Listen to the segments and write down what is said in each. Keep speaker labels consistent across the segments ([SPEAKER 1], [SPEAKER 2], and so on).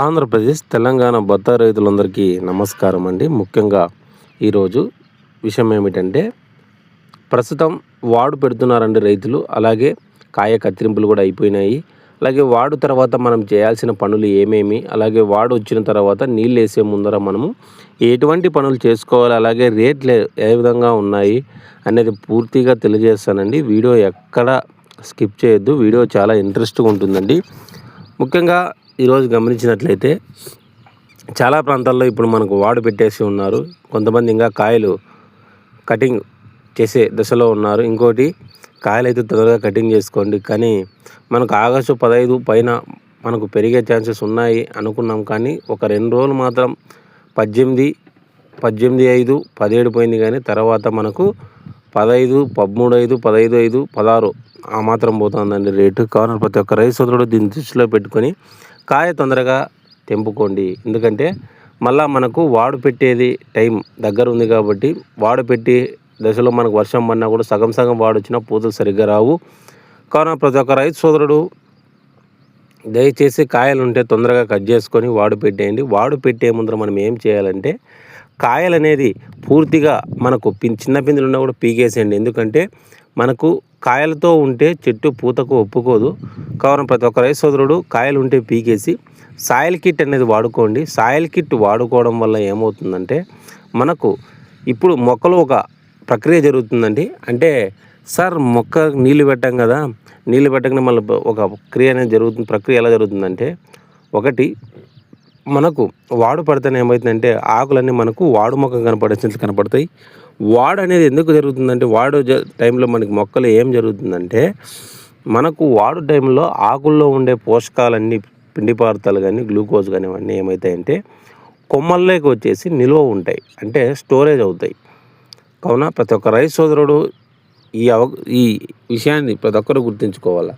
[SPEAKER 1] ఆంధ్రప్రదేశ్, తెలంగాణ బత్తాయి రైతులందరికీ నమస్కారం అండి. ముఖ్యంగా ఈరోజు విషయం ఏమిటంటే, ప్రస్తుతం వాడు పెడుతున్నారండి రైతులు. అలాగే కాయ కత్తిరింపులు కూడా అయిపోయినాయి. అలాగే వాడు తర్వాత మనం చేయాల్సిన పనులు ఏమేమి, అలాగే వాడు వచ్చిన తర్వాత నీళ్ళు వేసే ముందర మనము ఎటువంటి పనులు చేసుకోవాలి, అలాగే రేట్లు ఏ విధంగా ఉన్నాయి అనేది పూర్తిగా తెలియజేస్తానండి. వీడియో ఎక్కడ స్కిప్ చేయొద్దు. వీడియో చాలా ఇంట్రెస్ట్గా ఉంటుందండి. ముఖ్యంగా ఈరోజు గమనించినట్లయితే చాలా ప్రాంతాల్లో ఇప్పుడు మనకు వాడు పెట్టేసి ఉన్నారు. కొంతమంది ఇంకా కాయలు కటింగ్ చేసే దశలో ఉన్నారు. ఇంకోటి కాయలు అయితే తొందరగా కటింగ్ చేసుకోండి, కానీ మనకు ఆగస్టు 15 పైన మనకు పెరిగే ఛాన్సెస్ ఉన్నాయి అనుకున్నాం. కానీ ఒక 2 రోజులు మాత్రం 18, 18.5, 17 పోయింది. కానీ తర్వాత మనకు 15, 13.5, 15.5, 16 ఆ మాత్రం పోతుందండి రేటు. కావున ప్రతి ఒక్క రైతు సోదరుడు దీన్ని దృష్టిలో పెట్టుకొని కాయ తొందరగా తెంపుకోండి. ఎందుకంటే మళ్ళీ మనకు వాడు పెట్టేది టైం దగ్గర ఉంది కాబట్టి, వాడు పెట్టి దశలో మనకు వర్షం పడినా కూడా సగం వాడు వచ్చినా పూతలు సరిగ్గా రావు. కావున ప్రతి ఒక్క రైతు సోదరుడు దయచేసి కాయలు ఉంటే తొందరగా కట్ చేసుకొని వాడు పెట్టేయండి. వాడు పెట్టే ముందర మనం ఏం చేయాలంటే, కాయలు అనేది పూర్తిగా మనకు చిన్న పిందులు ఉన్నా కూడా పీకేసేయండి. ఎందుకంటే మనకు కాయలతో ఉంటే చెట్టు పూతకు ఒప్పుకోదు. కావున ప్రతి ఒక్క రైతు సోదరుడు కాయలు ఉంటే పీకేసి సాయిల్ కిట్ అనేది వాడుకోండి. సాయిల్ కిట్ వాడుకోవడం వల్ల ఏమవుతుందంటే, మనకు ఇప్పుడు మొక్కలు ఒక ప్రక్రియ జరుగుతుందండి. అంటే సార్ మొక్క నీళ్ళు పెట్టాం కదా, నీళ్ళు పెట్టగానే మళ్ళీ ఒక క్రియ అనేది జరుగుతుంది. ప్రక్రియ ఎలా జరుగుతుందంటే, ఒకటి మనకు వాడు పడితేనే ఏమవుతుందంటే ఆకులన్నీ మనకు వాడు మొక్క కనపడతాయి. వాడు అనేది ఎందుకు జరుగుతుందంటే, వాడు టైంలో మనకి మొక్కలు ఏం జరుగుతుందంటే, మనకు వాడు టైంలో ఆకుల్లో ఉండే పోషకాలన్నీ పిండి పదార్థాలు కానీ గ్లూకోజ్ కానీ ఇవన్నీ ఏమవుతాయంటే కొమ్మల్లోకి వచ్చేసి నిల్వ ఉంటాయి, అంటే స్టోరేజ్ అవుతాయి. కావున ప్రతి ఒక్క రైతు సోదరుడు ఈ విషయాన్ని ప్రతి ఒక్కరు గుర్తుంచుకోవాలి.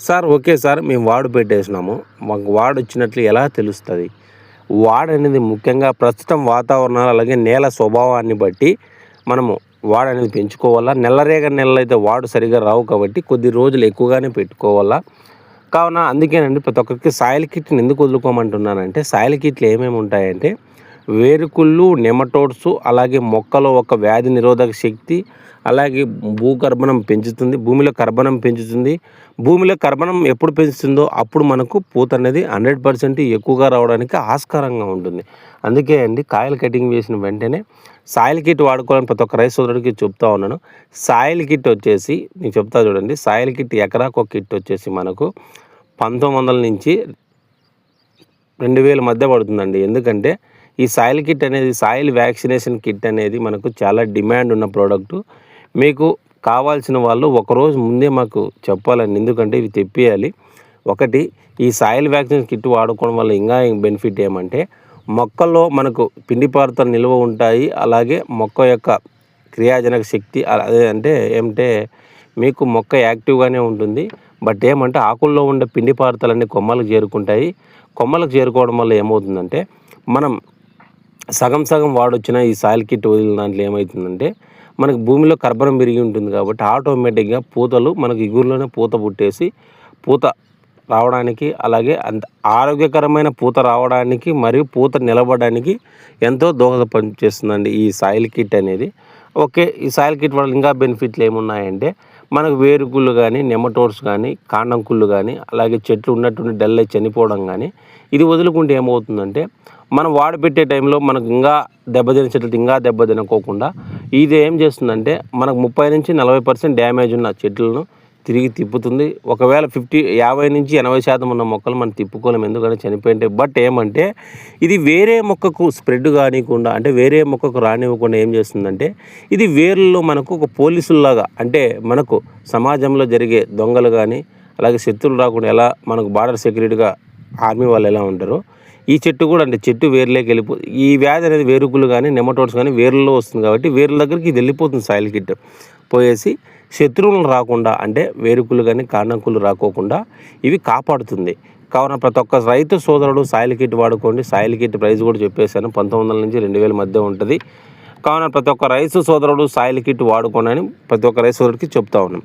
[SPEAKER 1] సార్ ఓకే సార్, మేము వాడు పెట్టేసినాము, మాకు వాడు వచ్చినట్లు ఎలా తెలుస్తుంది? వాడు అనేది ముఖ్యంగా ప్రస్తుతం వాతావరణాలు అలాగే నేల స్వభావాన్ని బట్టి మనము వాడు అనేది పెంచుకోవాలా. నెలరేగ నెలలు అయితే వాడు సరిగా రావు కాబట్టి కొద్ది రోజులు ఎక్కువగానే పెట్టుకోవాలా. కావున అందుకేనండి ప్రతి ఒక్కరికి సాయిల్ కిట్ని ఎందుకు వదులుకోమంటున్నానంటే, సాయిల్ కిట్లు ఏమేమి ఉంటాయంటే వేరుకుళ్ళు, నెమటోడ్స్, అలాగే మొక్కలో ఒక వ్యాధి నిరోధక శక్తి, అలాగే భూగర్భణం పెంచుతుంది, భూమిలో కర్బనం పెంచుతుంది. భూమిలో కర్బనం ఎప్పుడు పెంచుతుందో అప్పుడు మనకు పూత అనేది 100% ఎక్కువగా రావడానికి ఆస్కారంగా ఉంటుంది. అందుకే అండి కాయలు కటింగ్ వేసిన వెంటనే సాయిల్ కిట్ వాడుకోవాలని ప్రతి ఒక్క రైతు సోదరుడికి చెప్తా ఉన్నాను. సాయిల్ కిట్ వచ్చేసి నేను చెప్తా చూడండి. సాయిల్ కిట్ ఎకరాకు ఒక కిట్ వచ్చేసి మనకు 1900 నుంచి 2000 మధ్య పడుతుందండి. ఎందుకంటే ఈ సాయిల్ కిట్ అనేది, సాయిల్ వ్యాక్సినేషన్ కిట్ అనేది మనకు చాలా డిమాండ్ ఉన్న ప్రోడక్టు. మీకు కావాల్సిన వాళ్ళు ఒకరోజు ముందే మాకు చెప్పాలండి, ఎందుకంటే ఇవి తెప్పియాలి. ఒకటి, ఈ సాయిల్ వ్యాక్సినేషన్ కిట్ వాడుకోవడం వల్ల ఇంకా బెనిఫిట్ ఏమంటే, మొక్కల్లో మనకు పిండి పదార్థాలు నిల్వ ఉంటాయి. అలాగే మొక్క యొక్క క్రియాజనక శక్తి అదే అంటే ఏమంటే మీకు మొక్క యాక్టివ్గానే ఉంటుంది. బట్ ఏమంటే ఆకుల్లో ఉండే పిండి పదార్థాలన్నీ కొమ్మలకు చేరుకుంటాయి. కొమ్మలకు చేరుకోవడం వల్ల ఏమవుతుందంటే, మనం సగం వాడొచ్చిన ఈ సాయిల్ కిట్ వదిలిన దాంట్లో ఏమవుతుందంటే మనకు భూమిలో కర్బనం పెరిగి ఉంటుంది కాబట్టి ఆటోమేటిక్గా పూతలు మనకు ఇగురులోనే పూత పుట్టేసి పూత రావడానికి, అలాగే అంత ఆరోగ్యకరమైన పూత రావడానికి మరియు పూత నిలబడడానికి ఎంతో దోహదపడి చేస్తుందండి ఈ సాయిల్ కిట్ అనేది. ఓకే, ఈ సాయిల్ కిట్ వల్ల ఇంకా బెనిఫిట్లు ఏమున్నాయంటే, మనకు వేరుకుళ్ళు కానీ, నెమటోడ్స్ కానీ, కాండం కుళ్ళు కానీ, అలాగే చెట్లు ఉన్నట్టుండి డల్ అయి చనిపోవడం కానీ, ఇది వదులుకుంటే ఏమవుతుందంటే మనం వాడు పెట్టే టైంలో మనకు ఇంకా దెబ్బతిన చెట్లు ఇంకా దెబ్బ తినకోకుండా ఇది ఏం చేస్తుందంటే మనకు 30 నుంచి 40% డ్యామేజ్ ఉన్న చెట్లను తిరిగి తిప్పుతుంది. ఒకవేళ 50 నుంచి 80% ఉన్న మొక్కలు మనం తిప్పుకోలేము, ఎందుకంటే చనిపోయింటే. బట్ ఏమంటే ఇది వేరే మొక్కకు స్ప్రెడ్ కానివ్వకుండా, అంటే వేరే మొక్కకు రానివ్వకుండా ఏం చేస్తుందంటే, ఇది వేర్లలో మనకు ఒక పోలీసుల్లాగా, అంటే మనకు సమాజంలో జరిగే దొంగలు కానీ అలాగే శత్రువులు రాకుండా ఎలా మనకు బార్డర్ సెక్యూరిటీగా ఆర్మీ వాళ్ళు ఎలా ఉంటారో, ఈ చెట్టు కూడా అంటే చెట్టు వేర్లోకి ఈ వ్యాధి అనేది వేరుకులు కానీ నెమటోడ్స్ కానీ వేర్లలో వస్తుంది కాబట్టి వేర్ల దగ్గరికి ఇది వెళ్ళిపోతుంది. సాయిల్ కిట్ పోయేసి శత్రువులు రాకుండా, అంటే వేరుకులు కానీ కాండంకులు రాకోకుండా ఇవి కాపాడుతుంది. కావున ప్రతి ఒక్క రైతు సోదరుడు సాయిల్ కిట్ వాడుకోండి. సాయిల్ కిట్ ప్రైస్ కూడా చెప్పేశాను, 1900 నుంచి 2000 మధ్య ఉంటుంది. కావున ప్రతి ఒక్క రైతు సోదరుడు సాయిల్ కిట్ వాడుకోండి అని ప్రతి ఒక్క రైతు సోదరుడికి చెప్తా ఉన్నాం.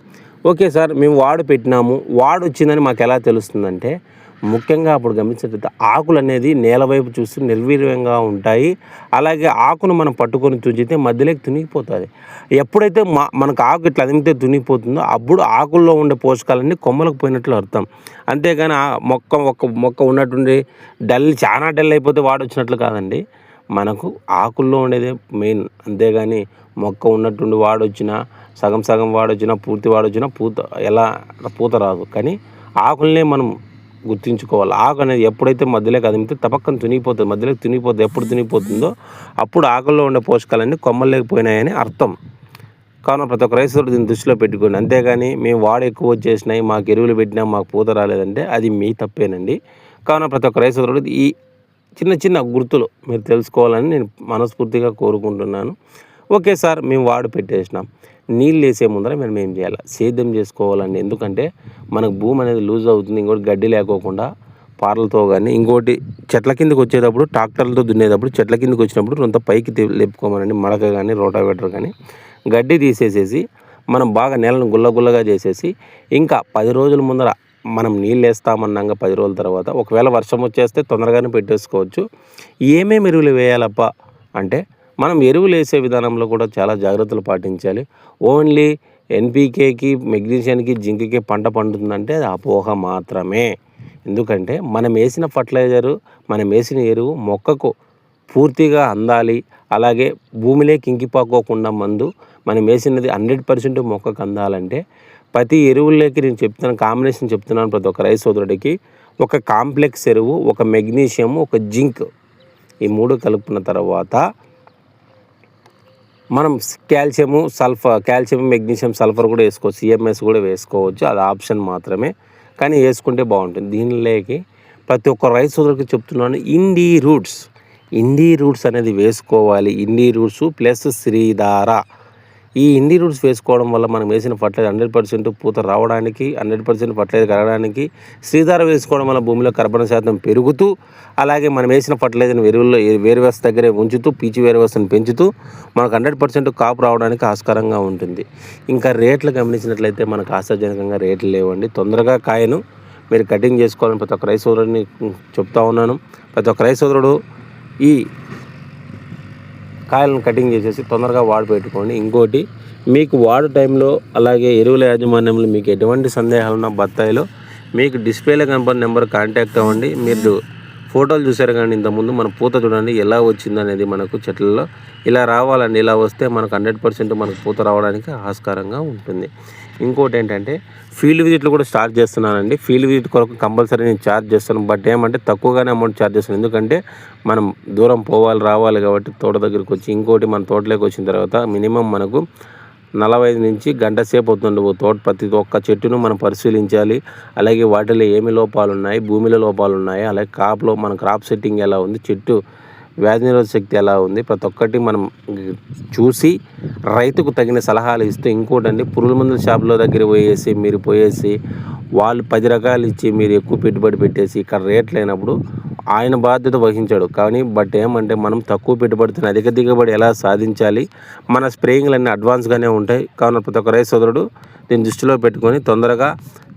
[SPEAKER 1] ఓకే సార్, మేము వాడు పెట్టినాము, వాడు వచ్చిందని మాకు ఎలా తెలుస్తుందంటే, ముఖ్యంగా అప్పుడు గమనించినట్లయితే ఆకులు అనేది నేల వైపు చూస్తూ నిర్వీర్యంగా ఉంటాయి. అలాగే ఆకును మనం పట్టుకొని తుంచితే మధ్యలోకి తునిగిపోతుంది. ఎప్పుడైతే మనకు ఆకు ఇట్లా అదిమితే తునిగిపోతుందో అప్పుడు ఆకుల్లో ఉండే పోషకాలన్నీ కొమ్మలకు పోయినట్లు అర్థం. అంతేగాని మొక్క ఉన్నట్టుండి చాలా డల్ అయిపోతే వాడొచ్చినట్లు కాదండి. మనకు ఆకుల్లో ఉండేదే మెయిన్. అంతేగాని మొక్క ఉన్నట్టుండి వాడొచ్చినా సగం సగం వాడొచ్చినా పూర్తి వాడొచ్చినా పూత రాదు. కానీ ఆకులనే మనం గుర్తుంచుకోవాలి. ఆకు అనేది ఎప్పుడైతే మధ్యలోకి అదిమితే తపక్కన తునిగిపోతుంది. మధ్యలోకి తునిగిపోతుంది. ఎప్పుడు తునిగిపోతుందో అప్పుడు ఆకుల్లో ఉండే పోషకాలన్నీ కొమ్మల్లోకి పోయినాయని అర్థం. కావున ప్రతి ఒక్క రైతు దీన్ని దృష్టిలో పెట్టుకోండి. అంతేగాని మేము వాడు ఎక్కువ వచ్చేసినాయి, మాకు ఎరువులు పెట్టినా మాకు పూత రాలేదంటే అది మీ తప్పేనండి. కావున ప్రతి ఒక్క రైతు సోదరుడు ఈ చిన్న చిన్న గుర్తులు మీరు తెలుసుకోవాలని నేను మనస్ఫూర్తిగా కోరుకుంటున్నాను. ఓకే సార్, మేము వాడు పెట్టేసినాం, నీళ్ళు వేసే ముందర మనం ఏం చేయాలి? సేద్యం చేసుకోవాలండి. ఎందుకంటే మనకు భూమి అనేది లూజ్ అవుతుంది. ఇంకోటి గడ్డి లేకోకుండా పారలతో కానీ, ఇంకోటి చెట్ల కిందకి వచ్చేటప్పుడు ట్రాక్టర్లతో దున్నేటప్పుడు చెట్ల కిందకి వచ్చినప్పుడు కొంత పైకి లేపుకోమనండి. మడక కానీ రోటావేటర్ కానీ గడ్డి తీసేసేసి మనం బాగా నేలను గుల్లగుల్లగా చేసేసి ఇంకా 10 రోజుల ముందర మనం నీళ్ళు వేస్తామన్నాక 10 రోజుల తర్వాత ఒకవేళ వర్షం వచ్చేస్తే తొందరగానే పెట్టేసుకోవచ్చు. ఏమేమి ఎరువులు వేయాలప్ప అంటే మనం ఎరువులు వేసే విధానంలో కూడా చాలా జాగ్రత్తలు పాటించాలి. ఓన్లీ ఎన్పికేకి, మెగ్నీషియానికి, జింక్కి పంట పండుతుందంటే అది అపోహ మాత్రమే. ఎందుకంటే మనం వేసిన ఫర్టిలైజరు, మనం వేసిన ఎరువు మొక్కకు పూర్తిగా అందాలి. అలాగే భూమిలోకి ఇంకిపోకోకుండా మందు మనం వేసినది 100% మొక్కకు అందాలంటే ప్రతి ఎరువుల్లోకి నేను చెప్తున్నాను, కాంబినేషన్ చెప్తున్నాను ప్రతి ఒక్క రైతు సోదరుడికి. ఒక కాంప్లెక్స్ ఎరువు, ఒక మెగ్నీషియం, ఒక జింక్, ఈ 3 కలుపుకున్న తర్వాత మనం కాల్షియం, మెగ్నీషియం, సల్ఫర్ కూడా వేసుకోవచ్చు. సిఎంఎస్ కూడా వేసుకోవచ్చు. అది ఆప్షన్ మాత్రమే, కానీ వేసుకుంటే బాగుంటుంది. దీనిలోకి ప్రతి ఒక్క రైతు సోదరుడికి చెప్తున్నాను, ఇండీ రూట్స్ అనేది వేసుకోవాలి. Indie roots plus Sridhara. ఈ ఇండీ రూట్స్ వేసుకోవడం వల్ల మనం వేసిన ఫర్టిలైజర్ 100% పూత రావడానికి, 100% ఫర్టిలైజర్ కలగడానికి, శ్రీధార వేసుకోవడం వల్ల భూమిలో కార్బన్ శాతం పెరుగుతూ, అలాగే మనం వేసిన ఫర్టిలైజర్ని ఎరువుల్లో వేరు వ్యవస్థ దగ్గరే ఉంచుతూ, పీచు వేరు వ్యవస్థను పెంచుతూ మనకు 100% కాపు రావడానికి ఆస్కారంగా ఉంటుంది. ఇంకా రేట్లు గమనించినట్లయితే మనకు ఆశాజనకంగా రేట్లు లేవండి. తొందరగా కాయను మీరు కటింగ్ చేసుకోవాలని ప్రతి ఒక్క రైతు సోదరుడిని చెప్తా ఉన్నాను. ప్రతి ఒక్క రైతు సోదరుడు ఈ కాయలను కటింగ్ చేసేసి తొందరగా వాడు పెట్టుకోండి. ఇంకోటి, మీకు వాడు టైంలో అలాగే ఎరువుల యాజమాన్యంలో మీకు ఎటువంటి సందేహాలు ఉన్న బత్తాయిలో మీకు డిస్ప్లేలో కనపడిన నెంబర్ కాంటాక్ట్ అవ్వండి. మీరు ఫోటోలు చూసారు కానీ ఇంతకుముందు మన పూత చూడండి ఎలా వచ్చిందనేది. మనకు చెట్లలో ఇలా రావాలండి. ఇలా వస్తే మనకు 100% మనకు పూత రావడానికి ఆస్కారంగా ఉంటుంది. ఇంకోటి ఏంటంటే ఫీల్డ్ విజిట్లు కూడా స్టార్ట్ చేస్తున్నానండి. ఫీల్డ్ విజిట్ కొరకు కంపల్సరీ నేను ఛార్జ్ చేస్తాను. బట్ ఏమంటే తక్కువగానే అమౌంట్ ఛార్జ్ చేస్తాను. ఎందుకంటే మనం దూరం రావాలి కాబట్టి తోట దగ్గరికి వచ్చి. ఇంకోటి మన తోటలోకి వచ్చిన తర్వాత మినిమం మనకు 45 నుంచి గంట సేపు అవుతుంది. ప్రతి ఒక్క చెట్టును మనం పరిశీలించాలి. అలాగే వాటిలో ఏమి లోపాలు ఉన్నాయి, భూమిలో లోపాలు ఉన్నాయి, అలాగే మన క్రాప్ సెట్టింగ్ ఎలా ఉంది, చెట్టు వ్యాధి నిరోధక శక్తి ఎలా ఉంది, ప్రతి ఒక్కటి మనం చూసి రైతుకు తగిన సలహాలు ఇస్తే. ఇంకోటండి, పురుగుల మందుల షాపుల దగ్గర పోయేసి వాళ్ళు 10 రకాలు ఇచ్చి మీరు ఎక్కువ పెట్టుబడి పెట్టేసి ఇక్కడ రేట్లు అయినప్పుడు ఆయన బాధ్యత వహించాడు. కానీ బట్ ఏమంటే మనం తక్కువ పెట్టుబడితో అధిక దిగుబడి ఎలా సాధించాలి, మన స్ప్రేయింగ్లు అన్నీ అడ్వాన్స్గానే ఉంటాయి. కావున ప్రతి ఒక్క రైతు సోదరుడు దీన్ని దృష్టిలో పెట్టుకొని తొందరగా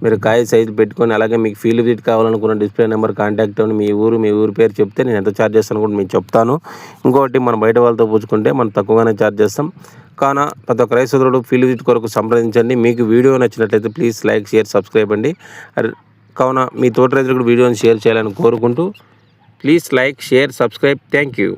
[SPEAKER 1] మీరు కాయ సైజు పెట్టుకొని, అలాగే మీకు ఫీల్డ్ విజిట్ కావాలనుకున్న డిస్ప్లే నెంబర్ కాంటాక్ట్ అవ్వండి. మీ ఊరు పేరు చెప్తే నేను ఎంత ఛార్జ్ చేస్తాను కూడా మీకు చెప్తాను. ఇంకోటి, మనం బయట వాళ్ళతో పూచుకుంటే మనం తక్కువగానే ఛార్జ్ చేస్తాం. కావున ప్రతి ఒక్క రైతు సోదరుడు ఫీల్డ్ విజిట్ కొరకు సంప్రదించండి. మీకు వీడియో నచ్చినట్లయితే ప్లీజ్ లైక్, షేర్, సబ్స్క్రైబ్ అండి. కావున మీ తోటి రైతులు కూడా వీడియోని షేర్ చేయాలని కోరుకుంటూ please like, share, subscribe. Thank you.